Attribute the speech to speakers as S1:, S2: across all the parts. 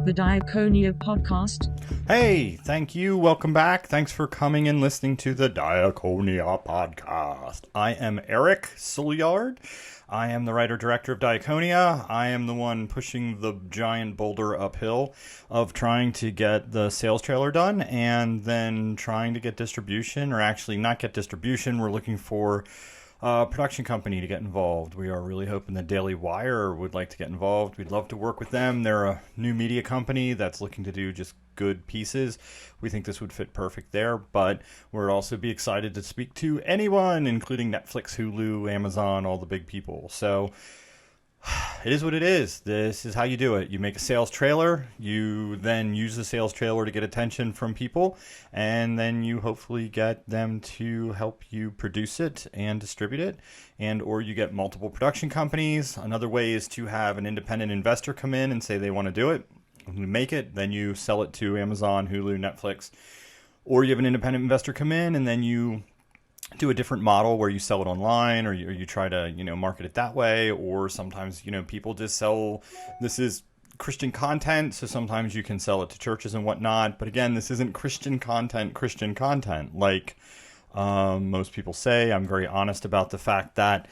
S1: the Diakonia podcast.
S2: Hey, thank you. Welcome back. Thanks for coming and listening to the Diakonia podcast. I am Erik Souliard. I am the writer-director of Diakonia. I am the one pushing the giant boulder uphill of trying to get the sales trailer done and then trying to get distribution, or actually not get distribution. We're looking for a production company to get involved. We are really hoping the Daily Wire would like to get involved. We'd love to work with them. They're a new media company that's looking to do just good pieces. We think this would fit perfect there, but we'd also be excited to speak to anyone, including Netflix, Hulu, Amazon, all the big people. So it is what it is. This is how you do it. You make a sales trailer, you then use the sales trailer to get attention from people, and then you hopefully get them to help you produce it and distribute it, and or you get multiple production companies. Another way is to have an independent investor come in and say they want to do it. You make it, then you sell it to Amazon, Hulu, Netflix, or you have an independent investor come in and then you do a different model where you sell it online, or you try to, market it that way. Or sometimes, people just sell, this is Christian content, so sometimes you can sell it to churches and whatnot. But again, this isn't Christian content like most people say. I'm very honest about the fact that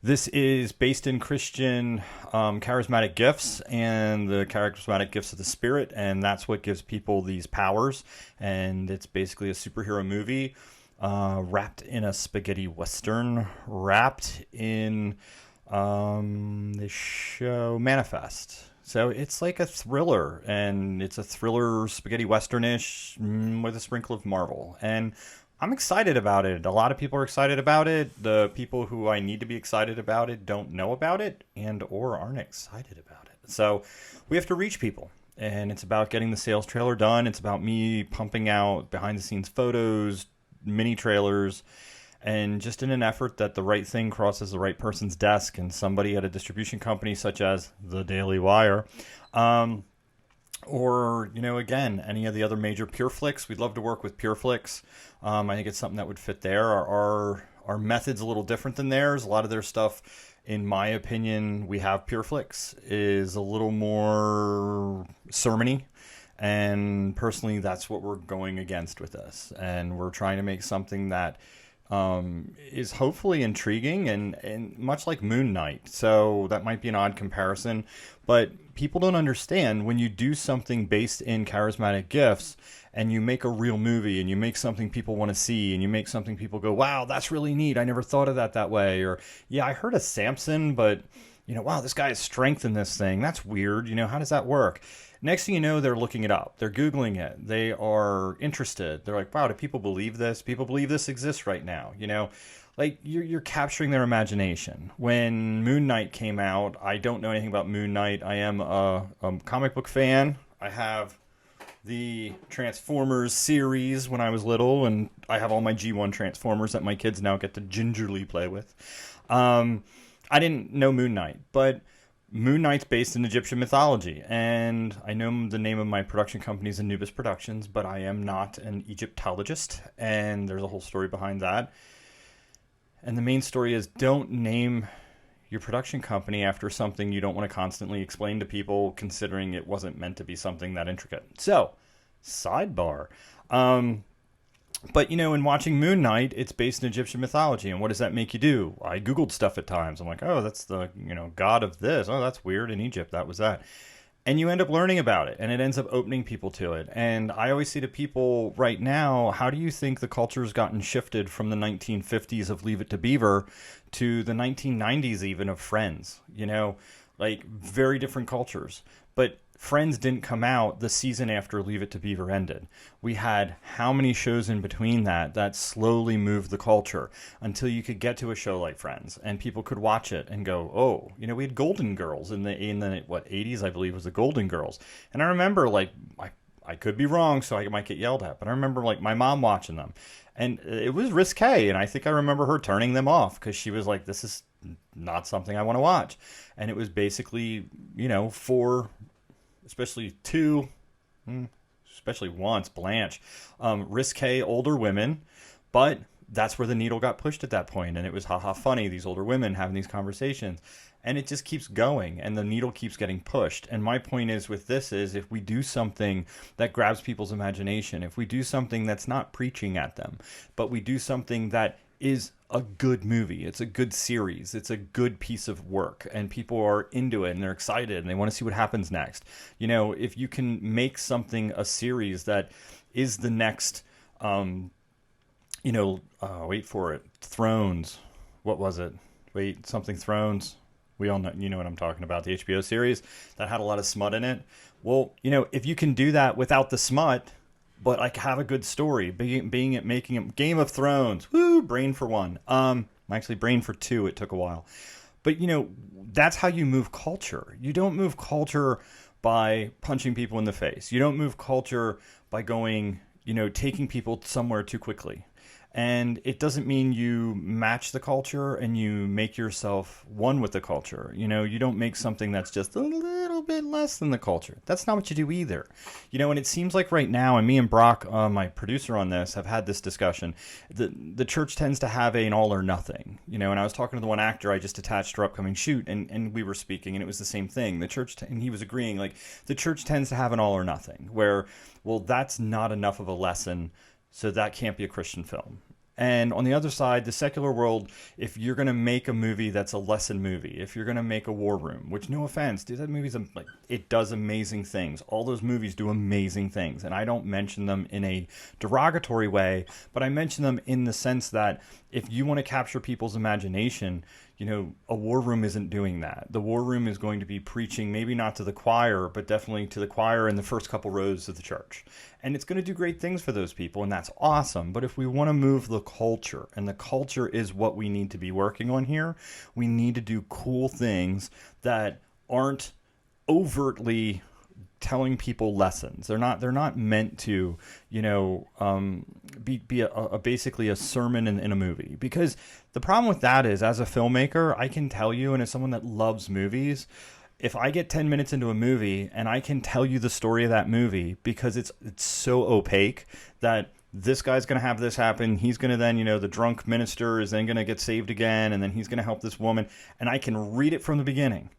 S2: this is based in Christian charismatic gifts and the charismatic gifts of the Spirit, and that's what gives people these powers. And it's basically a superhero movie wrapped in a spaghetti western, wrapped in the show Manifest. So it's like a thriller, and it's a thriller spaghetti westernish with a sprinkle of Marvel. And I'm excited about it. A lot of people are excited about it. The people who I need to be excited about it don't know about it and or aren't excited about it. So we have to reach people. And it's about getting the sales trailer done. It's about me pumping out behind the scenes photos, mini trailers, and just in an effort that the right thing crosses the right person's desk, and somebody at a distribution company such as the Daily Wire, or, again, any of the other major Pureflix. We'd love to work with Pureflix. I think it's something that would fit there. Our method's a little different than theirs. A lot of their stuff, in my opinion, we have Pureflix, is a little more sermon-y. And personally, that's what we're going against with this. And we're trying to make something that is hopefully intriguing and much like Moon Knight. So that might be an odd comparison, but people don't understand when you do something based in charismatic gifts and you make a real movie and you make something people want to see and you make something people go, wow, that's really neat. I never thought of that way. Or, yeah, I heard of Samson, but, wow, this guy has strength in this thing. That's weird. How does that work? Next thing you know, they're looking it up. They're Googling it. They are interested. They're like, wow, do people believe this? People believe this exists right now. Like you're capturing their imagination. When Moon Knight came out, I don't know anything about Moon Knight. I am a comic book fan. I have the Transformers series when I was little, and I have all my G1 Transformers that my kids now get to gingerly play with. I didn't know Moon Knight, but Moon Knight's based in Egyptian mythology, and I know the name of my production company is Annubis Productions, but I am not an Egyptologist, and there's a whole story behind that. And the main story is, don't name your production company after something you don't want to constantly explain to people, considering it wasn't meant to be something that intricate. So, sidebar. But, in watching Moon Knight, it's based in Egyptian mythology. And what does that make you do? I Googled stuff at times. I'm like, oh, that's the, god of this. Oh, that's weird. In Egypt, that was that. And you end up learning about it, and it ends up opening people to it. And I always say to people right now, how do you think the culture has gotten shifted from the 1950s of Leave It to Beaver to the 1990s even of Friends? Like very different cultures. But Friends didn't come out the season after Leave It to Beaver ended. We had how many shows in between that slowly moved the culture until you could get to a show like Friends and people could watch it and go, oh, we had Golden Girls in the 80s, I believe, was the Golden Girls. And I remember, I could be wrong, so I might get yelled at, but I remember my mom watching them, and it was risque, and I think I remember her turning them off because she was like, this is not something I want to watch. And it was basically, for especially once, Blanche, risque older women, but that's where the needle got pushed at that point. And it was haha funny, these older women having these conversations. And it just keeps going and the needle keeps getting pushed. And my point is with this is if we do something that grabs people's imagination, if we do something that's not preaching at them, but we do something that is a good movie, it's a good series, it's a good piece of work, and people are into it and they're excited and they want to see what happens next. You know, if you can make something a series that is the next, wait for it, Thrones. What was it? Wait, something Thrones. We all know, you know what I'm talking about, the HBO series that had a lot of smut in it. Well, you know, if you can do that without the smut, but like have a good story, making it Game of Thrones, woo, brain for one. Actually brain for two, it took a while. But you know, that's how you move culture. You don't move culture by punching people in the face. You don't move culture by going, you know, taking people somewhere too quickly. And it doesn't mean you match the culture and you make yourself one with the culture. You know, you don't make something that's just a little bit less than the culture. That's not what you do either. You know, and it seems like right now, and me and Brock, my producer on this, have had this discussion. The church tends to have an all or nothing. You know, and I was talking to the one actor I just attached to our upcoming shoot, and we were speaking, and it was the same thing. The church, and he was agreeing, like, the church tends to have an all or nothing, where, well, that's not enough of a lesson, so that can't be a Christian film. And on the other side, the secular world, if you're going to make a movie that's a lesson movie, if you're going to make a War Room, which, no offense, dude, that movie's like, it does amazing things. All those movies do amazing things. And I don't mention them in a derogatory way, but I mention them in the sense that if you want to capture people's imagination, you know, a War Room isn't doing that. The War Room is going to be preaching, maybe not to the choir, but definitely to the choir in the first couple rows of the church. And it's going to do great things for those people, and that's awesome. But if we want to move the culture, and the culture is what we need to be working on here, we need to do cool things that aren't overtly telling people lessons. They're not meant to, you know, be basically a sermon in a movie. Because the problem with that is, as a filmmaker, I can tell you, and as someone that loves movies, if I get 10 minutes into a movie and I can tell you the story of that movie because it's so opaque that this guy's going to have this happen, he's going to then, you know, the drunk minister is then going to get saved again, and then he's going to help this woman, and I can read it from the beginning,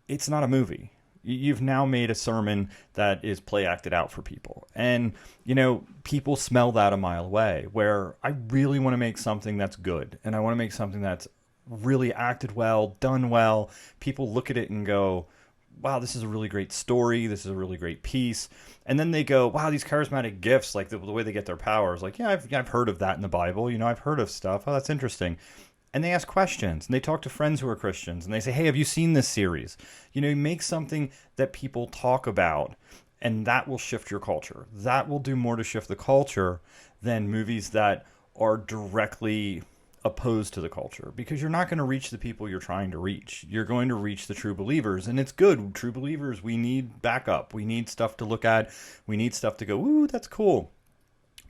S2: it's not a movie. You've now made a sermon that is play acted out for people. And, you know, people smell that a mile away, where I really want to make something that's good. And I want to make something that's really acted well, done well. People look at it and go, wow, this is a really great story. This is a really great piece. And then they go, wow, these charismatic gifts, like the way they get their powers. Like, yeah, I've heard of that in the Bible. You know, I've heard of stuff. Oh, that's interesting. And they ask questions, and they talk to friends who are Christians, and they say, hey, have you seen this series? You know, you make something that people talk about, and that will shift your culture. That will do more to shift the culture than movies that are directly opposed to the culture, because you're not going to reach the people you're trying to reach. You're going to reach the true believers, and it's good. True believers, we need backup. We need stuff to look at. We need stuff to go, ooh, that's cool.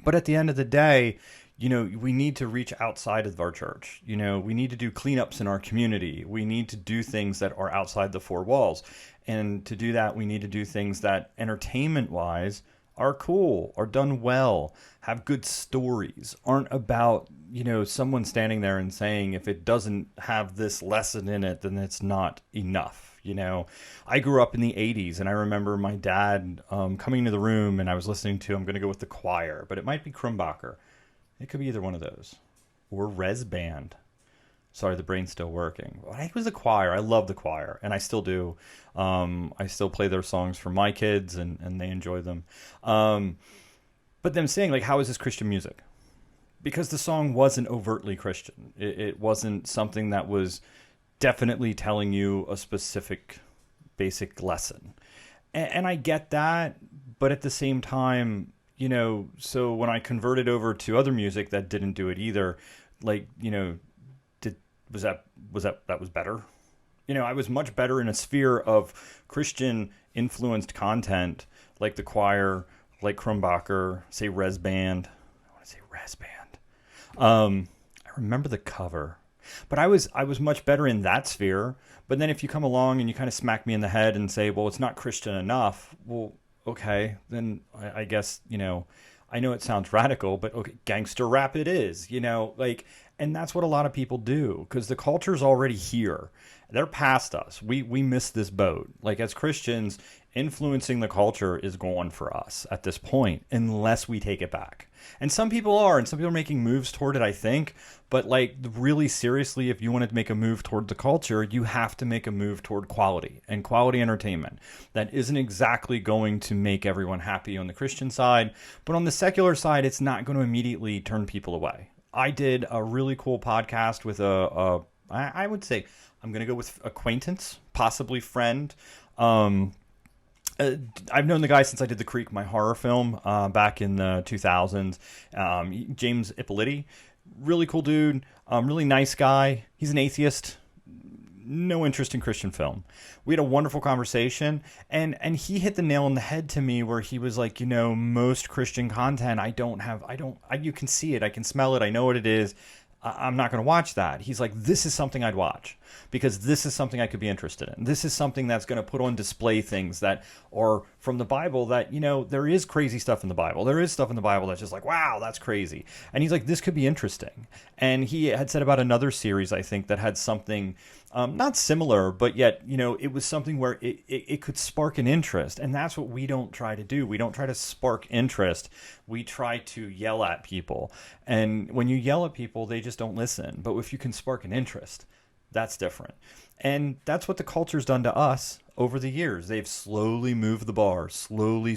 S2: But at the end of the day, you know, we need to reach outside of our church. You know, we need to do cleanups in our community. We need to do things that are outside the four walls. And to do that, we need to do things that entertainment-wise are cool, are done well, have good stories, aren't about, you know, someone standing there and saying, if it doesn't have this lesson in it, then it's not enough. You know, I grew up in the 80s, and I remember my dad coming into the room, and I was listening to, I'm going to go with the choir, but it might be Krumbacher. It could be either one of those. Or Res Band. Sorry, the brain's still working. I think it was the choir. I love the choir, and I still do. I still play their songs for my kids, and they enjoy them. But them saying, like, how is this Christian music? Because the song wasn't overtly Christian. It wasn't something that was definitely telling you a specific basic lesson. And I get that, but at the same time, you know, so when I converted over to other music that didn't do it either, like, you know, was that better? You know, I was much better in a sphere of Christian influenced content, like the choir, like Krumbacher, say Res Band. I want to say Res Band. I remember the cover, but I was much better in that sphere. But then if you come along and you kind of smack me in the head and say, well, it's not Christian enough, well, okay, then I guess, you know, I know it sounds radical, but okay, gangster rap it is, like, and that's what a lot of people do because the culture's already here. They're past us. We missed this boat. Like as Christians, influencing the culture is gone for us at this point unless we take it back. And some people are, and some people are making moves toward it, I think. But like really seriously, if you wanted to make a move toward the culture, you have to make a move toward quality and quality entertainment. That isn't exactly going to make everyone happy on the Christian side, but on the secular side, it's not going to immediately turn people away. I did a really cool podcast with I would say, I'm going to go with acquaintance, possibly friend. I've known the guy since I did The Creek, my horror film, back in the 2000s. James Ippoliti, really cool dude, really nice guy. He's an atheist, no interest in Christian film. We had a wonderful conversation, and he hit the nail on the head to me where he was like, most Christian content, you can see it, I can smell it, I know what it is. I'm not going to watch that. He's like, this is something I'd watch because this is something I could be interested in. This is something that's going to put on display things that are from the Bible that, there is crazy stuff in the Bible. There is stuff in the Bible that's just like, wow, that's crazy. And he's like, this could be interesting. And he had said about another series, I think, that had something not similar, but yet, it was something where it could spark an interest. And that's what we don't try to do. We don't try to spark interest. We try to yell at people. And when you yell at people, they just don't listen. But if you can spark an interest, that's different. And that's what the culture's done to us over the years. They've slowly moved the bar, slowly.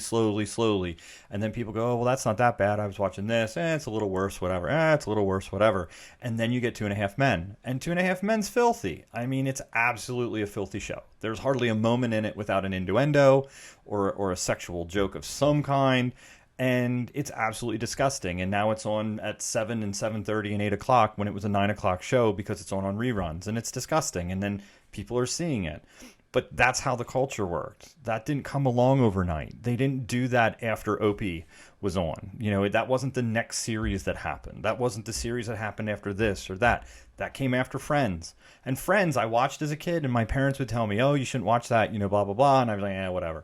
S2: And then people go, oh, well, that's not that bad. I was watching this. It's a little worse, whatever. It's a little worse, whatever. And then you get 2.5 Men. And 2.5 Men's filthy. I mean, it's absolutely a filthy show. There's hardly a moment in it without an innuendo or a sexual joke of some kind. And it's absolutely disgusting. And now it's on at 7 and 7:30 and 8 o'clock when it was a 9 o'clock show because it's on reruns. And it's disgusting. And then people are seeing it. But that's how the culture worked. That didn't come along overnight. They didn't do that after Opie was on. That wasn't the next series that happened. That wasn't the series that happened after this or that. That came after Friends. And Friends, I watched as a kid, and my parents would tell me, oh, you shouldn't watch that, blah, blah, blah. And I was like, whatever.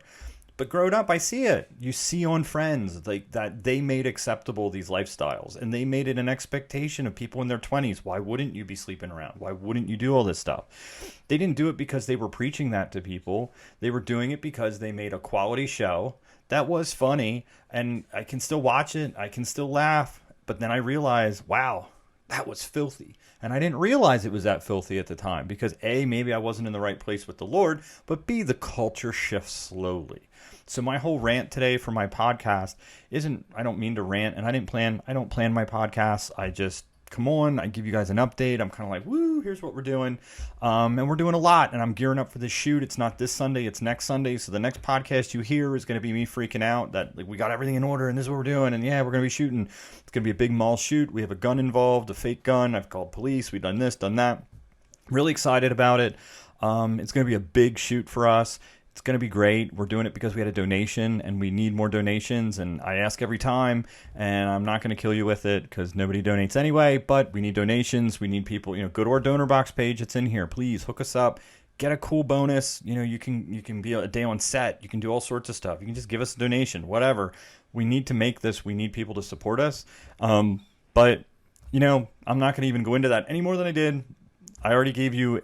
S2: But growing up, I see it. You see on Friends like that they made acceptable these lifestyles, and they made it an expectation of people in their 20s. Why wouldn't you be sleeping around? Why wouldn't you do all this stuff? They didn't do it because they were preaching that to people. They were doing it because they made a quality show that was funny, and I can still watch it. I can still laugh. But then I realized, wow, that was filthy. And I didn't realize it was that filthy at the time because A, maybe I wasn't in the right place with the Lord, but B, the culture shifts slowly. So my whole rant today for my podcast I don't mean to rant, and I don't plan my podcasts. I just come on, I give you guys an update. I'm kind of like, woo, here's what we're doing. And we're doing a lot, and I'm gearing up for this shoot. It's not this Sunday, it's next Sunday. So the next podcast you hear is going to be me freaking out that like, we got everything in order and this is what we're doing. And yeah, we're going to be shooting. It's going to be a big mall shoot. We have a gun involved, a fake gun. I've called police. We've done this, done that. Really excited about it. It's going to be a big shoot for us. It's going to be great. We're doing it because we had a donation and we need more donations. And I ask every time, and I'm not going to kill you with it because nobody donates anyway, but we need donations. We need people, go to our donor box page. It's in here. Please hook us up. Get a cool bonus. You can be a day on set. You can do all sorts of stuff. You can just give us a donation, whatever. We need to make this. We need people to support us. But, I'm not going to even go into that any more than I did. I already gave you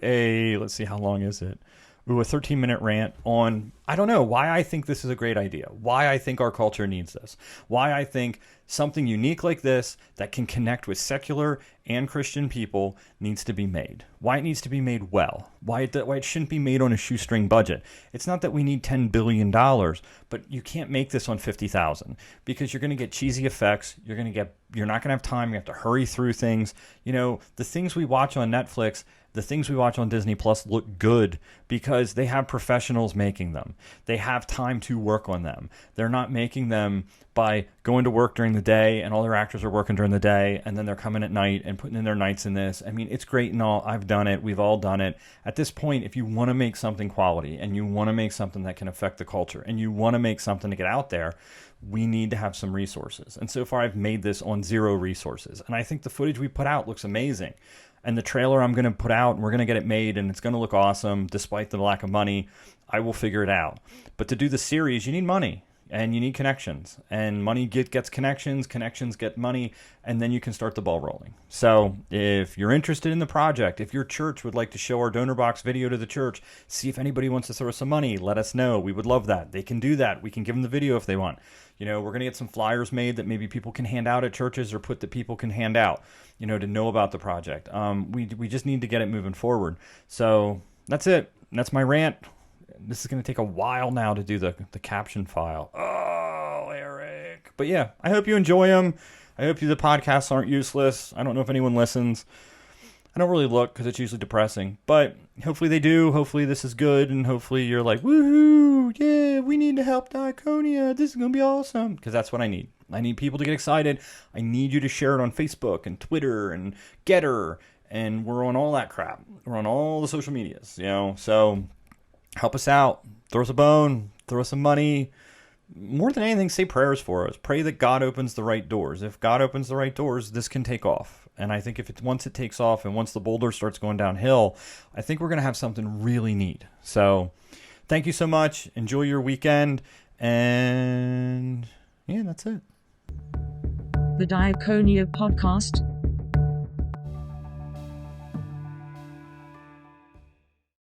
S2: let's see, how long is it? A 13-minute rant on, I don't know, why I think this is a great idea, why I think our culture needs this, why I think something unique like this that can connect with secular and Christian people needs to be made, why it needs to be made well, why it shouldn't be made on a shoestring budget. It's not that we need $10 billion, but you can't make this on $50,000 because you're going to get cheesy effects. You're not going to have time. You have to hurry through things. The things we watch on Netflix, the things we watch on Disney Plus look good because they have professionals making them. They have time to work on them. They're not making them by going to work during the day and all their actors are working during the day and then they're coming at night and putting in their nights in this. I mean, it's great and all. I've done it. We've all done it. At this point, if you want to make something quality and you want to make something that can affect the culture and you want to make something to get out there, we need to have some resources. And so far, I've made this on 0 resources. And I think the footage we put out looks amazing. And the trailer I'm going to put out, and we're going to get it made, and it's going to look awesome despite the lack of money. I will figure it out. But to do the series, you need money. and you need connections, and money gets connections, connections get money, and then you can start the ball rolling. So if you're interested in the project, if your church would like to show our donor box video to the church, see if anybody wants to throw us some money, let us know. We would love that. They can do that. We can give them the video if they want. You know, we're going to get some flyers made that maybe people can hand out at churches, or put that people can hand out, you know, to know about the project. We just need to get it moving forward. So that's it. That's my rant. This is going to take a while now to do the caption file. Oh, Erik. But yeah, I hope you enjoy them. I hope the podcasts aren't useless. I don't know if anyone listens. I don't really look because it's usually depressing. But hopefully they do. Hopefully this is good. And hopefully you're like, woohoo, yeah, we need to help Diakonia. This is going to be awesome. Because that's what I need. I need people to get excited. I need you to share it on Facebook and Twitter and Getter. And we're on all that crap. We're on all the social medias, you know. So help us out. Throw us a bone. Throw us some money. More than anything, say prayers for us. Pray that God opens the right doors. If God opens the right doors, this can take off. And I think once it takes off, and once the boulder starts going downhill, I think we're going to have something really neat. So thank you so much. Enjoy your weekend. And yeah, that's it.
S1: The Diakonia Podcast.